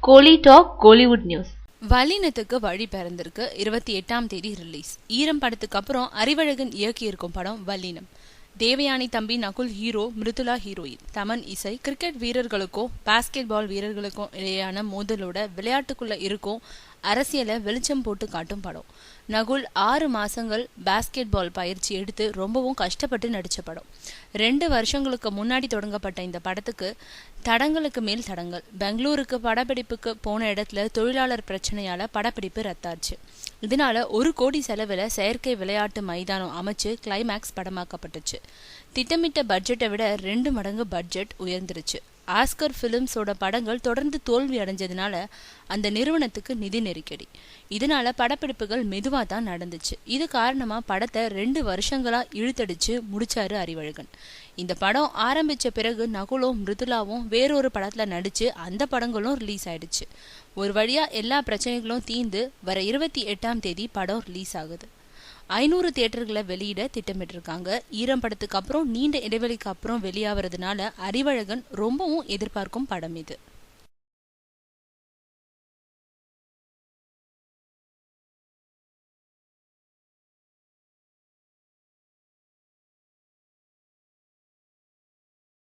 கோலி talk Kollywood news. வல்லினத்துக்கு வழி பிறந்திருக்கு 28ஆம் தேதி ரிலீஸ். ஈரம் படத்துக்கு அப்புறம் அறிவழகன் இயக்கியிருக்கும் படம் வல்லினம். தேவயானி தம்பி நகுல் ஹீரோ, மிருதுளா ஹீரோயின். தமன் இசை. கிரிக்கெட் வீரர்களுக்கும் பாஸ்கெட் பால் வீரர்களுக்கும் இடையான மோதலோட விளையாட்டுக்குள்ள இருக்கும் அரசியலை வெளிச்சம் போட்டு காட்டும் படம். நகுல் 6 மாசங்கள் பாஸ்கெட் பால் பயிற்சி எடுத்து ரொம்பவும் கஷ்டப்பட்டு நடிச்ச படம். 2 வருஷங்களுக்கு முன்னாடி தொடங்கப்பட்ட இந்த படத்துக்கு தடங்களுக்கு மேல் தடங்கள். பெங்களூருக்கு படப்பிடிப்புக்கு போன இடத்துல தொழிலாளர் பிரச்சனையால படப்பிடிப்பு ரத்தாச்சு. இதனால 1 கோடி செலவுல செயற்கை விளையாட்டு மைதானம் அமைச்சு கிளைமேக்ஸ் படமாக்கப்பட்டுச்சு. திட்டமிட்ட பட்ஜெட்டை விட 2 மடங்கு பட்ஜெட் உயர்ந்துருச்சு. ஆஸ்கர் பிலிம்ஸோட படங்கள் தொடர்ந்து தோல்வி அடைஞ்சதுனால அந்த நிறுவனத்துக்கு நிதி நெருக்கடி. இதனால படப்பிடிப்புகள் மெதுவா தான் நடந்துச்சு. இது காரணமா படத்தை 2 வருஷங்களா இழுத்தடிச்சு முடிச்சாரு அறிவழகன். இந்த படம் ஆரம்பிச்ச பிறகு நகுலும் மிருதுளாவும் வேறொரு படத்துல நடிச்சு அந்த படங்களும் ரிலீஸ் ஆயிடுச்சு. ஒரு வழியா எல்லா பிரச்சனைகளும் தீர்ந்து வர 28ஆம் தேதி படம் ரிலீஸ் ஆகுது. 500 தியேட்டர்களை வெளியிட திட்டமிட்டிருக்காங்க. ஈரம் படத்துக்கு அப்புறம் நீண்ட இடைவெளிக்கு அப்புறம் வெளியாகிறதுனால அறிவழகன் ரொம்பவும் எதிர்பார்க்கும் படம் இது.